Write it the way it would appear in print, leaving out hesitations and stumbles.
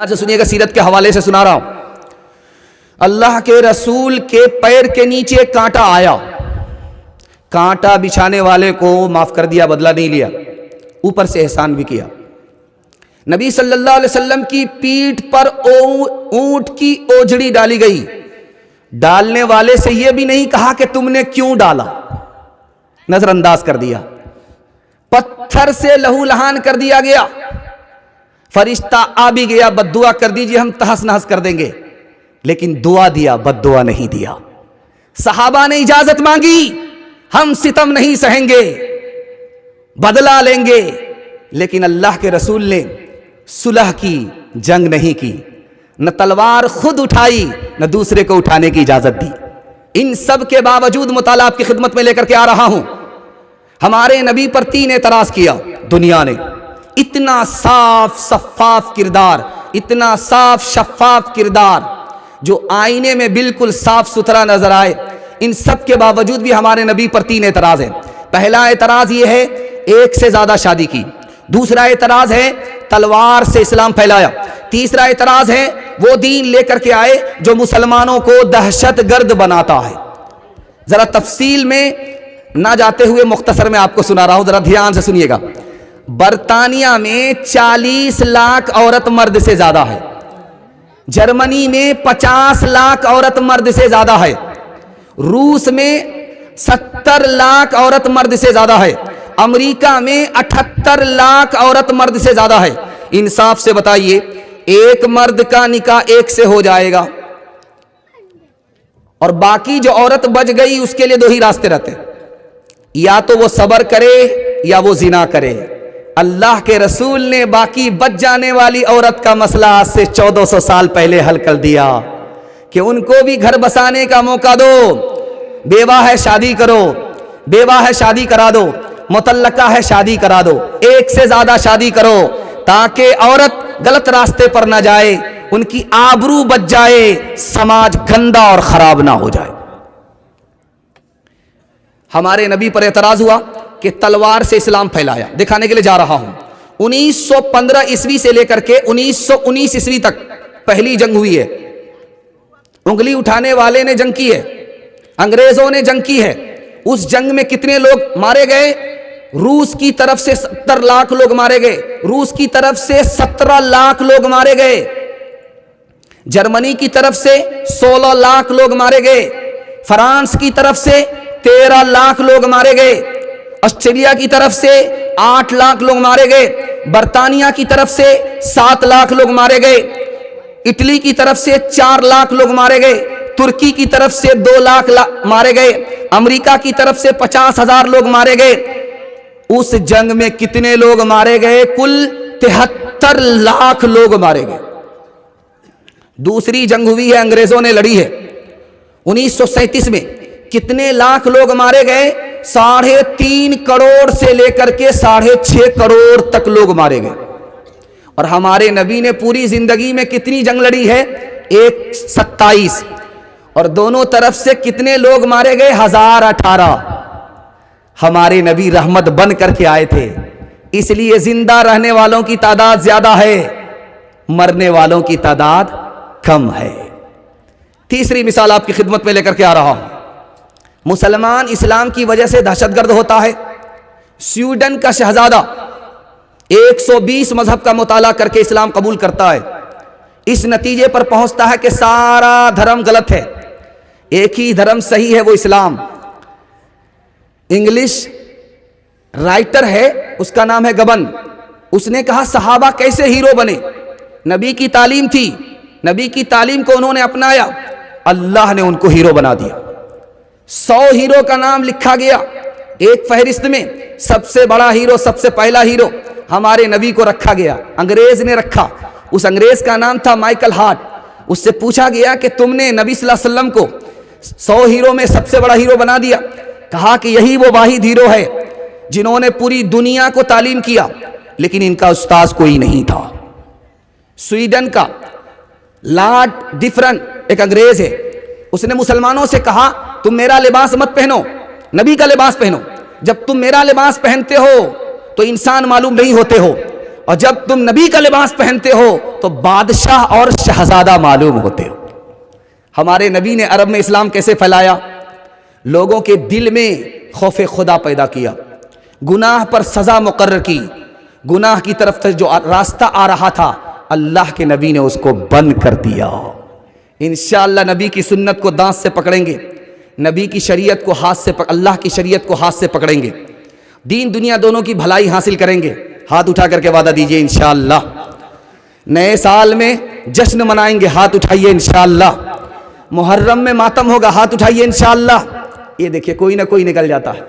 آج سنیے گا، سیرت کے حوالے سے سنا رہا ہوں۔ اللہ کے رسول کے پیر کے نیچے کانٹا آیا، کانٹا بچھانے والے کو معاف کر دیا، بدلہ نہیں لیا، اوپر سے احسان بھی کیا۔ نبی صلی اللہ علیہ وسلم کی پیٹھ پر اونٹ کی اوجڑی ڈالی گئی، ڈالنے والے سے یہ بھی نہیں کہا کہ تم نے کیوں ڈالا، نظر انداز کر دیا۔ پتھر سے لہو لہان کر دیا گیا، فرشتہ آ بھی گیا، بد دعا کر دیجئے ہم تہس نہس کر دیں گے، لیکن دعا دیا، بد دعا نہیں دیا۔ صحابہ نے اجازت مانگی، ہم ستم نہیں سہیں گے، بدلہ لیں گے، لیکن اللہ کے رسول نے صلح کی، جنگ نہیں کی، نہ تلوار خود اٹھائی نہ دوسرے کو اٹھانے کی اجازت دی۔ ان سب کے باوجود مطالعہ آپ کی خدمت میں لے کر کے آ رہا ہوں، ہمارے نبی پر 3 اعتراض کیا دنیا نے۔ اتنا صاف شفاف کردار، اتنا صاف شفاف کردار جو آئینے میں بالکل صاف ستھرا نظر آئے، ان سب کے باوجود بھی ہمارے نبی پر 3 اعتراض ہیں۔ پہلا اعتراض یہ ہے ایک سے زیادہ شادی کی، دوسرا اعتراض ہے تلوار سے اسلام پھیلایا، تیسرا اعتراض ہے وہ دین لے کر کے آئے جو مسلمانوں کو دہشت گرد بناتا ہے۔ ذرا تفصیل میں نہ جاتے ہوئے مختصر میں آپ کو سنا رہا ہوں، ذرا دھیان سے سنیے گا۔ برطانیہ میں 40 لاکھ عورت مرد سے زیادہ ہے، جرمنی میں 50 لاکھ عورت مرد سے زیادہ ہے، روس میں 70 لاکھ عورت مرد سے زیادہ ہے، امریکہ میں 78 لاکھ عورت مرد سے زیادہ ہے۔ انصاف سے بتائیے، ایک مرد کا نکاح ایک سے ہو جائے گا اور باقی جو عورت بچ گئی اس کے لیے 2 ہی راستے رہتے، یا تو وہ صبر کرے یا وہ زنا کرے۔ اللہ کے رسول نے باقی بچ جانے والی عورت کا مسئلہ آج سے 1400 سال پہلے حل کر دیا کہ ان کو بھی گھر بسانے کا موقع دو، بیوہ ہے شادی کرو، بیوہ ہے شادی کرا دو، مطلقہ ہے شادی کرا دو، ایک سے زیادہ شادی کرو تاکہ عورت غلط راستے پر نہ جائے، ان کی آبرو بچ جائے، سماج گندا اور خراب نہ ہو جائے۔ ہمارے نبی پر اعتراض ہوا کہ تلوار سے اسلام پھیلایا، دکھانے کے لیے جا رہا ہوں۔ 1915 عیسوی سے لے کر کے 1919 عیسوی تک پہلی جنگ ہوئی ہے، انگلی اٹھانے والے نے جنگ کی ہے، انگریزوں نے جنگ کی ہے۔ اس جنگ میں کتنے لوگ مارے گئے؟ روس کی طرف سے 70 لاکھ لوگ مارے گئے، روس کی طرف سے 17 لاکھ لوگ مارے گئے، جرمنی کی طرف سے 16 لاکھ لوگ مارے گئے، فرانس کی طرف سے 13 لاکھ لوگ مارے گئے، آسٹریلیا کی طرف سے 8 لاکھ لوگ مارے گئے، برطانیہ کی طرف سے 7 لاکھ لوگ مارے گئے، اٹلی کی طرف سے 4 لاکھ لوگ مارے گئے، ترکی کی طرف سے 2 لاکھ مارے گئے، امریکہ کی طرف سے 50,000 لوگ مارے گئے۔ اس جنگ میں کتنے لوگ مارے گئے؟ کل 73 لاکھ لوگ مارے گئے۔ دوسری جنگ ہوئی ہے، انگریزوں نے لڑی ہے 1937 میں، کتنے لاکھ لوگ مارے گئے؟ 3.5 کروڑ سے لے کر کے 6.5 کروڑ تک لوگ مارے گئے۔ اور ہمارے نبی نے پوری زندگی میں کتنی جنگ لڑی ہے؟ 27، اور دونوں طرف سے کتنے لوگ مارے گئے؟ 1018۔ ہمارے نبی رحمت بن کر کے آئے تھے، اس لیے زندہ رہنے والوں کی تعداد زیادہ ہے، مرنے والوں کی تعداد کم ہے۔ تیسری مثال آپ کی خدمت میں لے کر کے آ رہا ہوں۔ مسلمان اسلام کی وجہ سے دہشت گرد ہوتا ہے۔ سویڈن کا شہزادہ 120 مذہب کا مطالعہ کر کے اسلام قبول کرتا ہے، اس نتیجے پر پہنچتا ہے کہ سارا دھرم غلط ہے، ایک ہی دھرم صحیح ہے، وہ اسلام۔ انگلش رائٹر ہے، اس کا نام ہے گبن، اس نے کہا صحابہ کیسے ہیرو بنے؟ نبی کی تعلیم تھی، نبی کی تعلیم کو انہوں نے اپنایا، اللہ نے ان کو ہیرو بنا دیا۔ 100 ہیرو کا نام لکھا گیا ایک فہرست میں، سب سے بڑا ہیرو، سب سے پہلا ہیرو ہمارے نبی کو رکھا گیا، انگریز نے رکھا، اس انگریز کا نام تھا مائیکل ہارٹ۔ اس سے پوچھا گیا کہ تم نے نبی صلی اللہ علیہ وسلم کو 100 ہیرو میں سب سے بڑا ہیرو بنا دیا، کہا کہ یہی وہ واحد ہیرو ہے جنہوں نے پوری دنیا کو تعلیم کیا، لیکن ان کا استاذ کوئی نہیں تھا۔ سویڈن کا لارڈ ڈفرن ایک انگریز ہے، اس نے مسلمانوں سے کہا تم میرا لباس مت پہنو، نبی کا لباس پہنو، جب تم میرا لباس پہنتے ہو تو انسان معلوم نہیں ہوتے ہو، اور جب تم نبی کا لباس پہنتے ہو تو بادشاہ اور شہزادہ معلوم ہوتے ہو۔ ہمارے نبی نے عرب میں اسلام کیسے پھیلایا؟ لوگوں کے دل میں خوف خدا پیدا کیا، گناہ پر سزا مقرر کی، گناہ کی طرف سے جو راستہ آ رہا تھا اللہ کے نبی نے اس کو بند کر دیا۔ انشاءاللہ نبی کی سنت کو دانت سے پکڑیں گے، نبی کی شریعت کو ہاتھ سے اللہ کی شریعت کو ہاتھ سے پکڑیں گے، دین دنیا دونوں کی بھلائی حاصل کریں گے۔ ہاتھ اٹھا کر کے وعدہ دیجئے انشاءاللہ۔ نئے سال میں جشن منائیں گے، ہاتھ اٹھائیے انشاءاللہ۔ محرم میں ماتم ہوگا، ہاتھ اٹھائیے انشاءاللہ۔ یہ دیکھیے کوئی نہ کوئی نکل جاتا ہے۔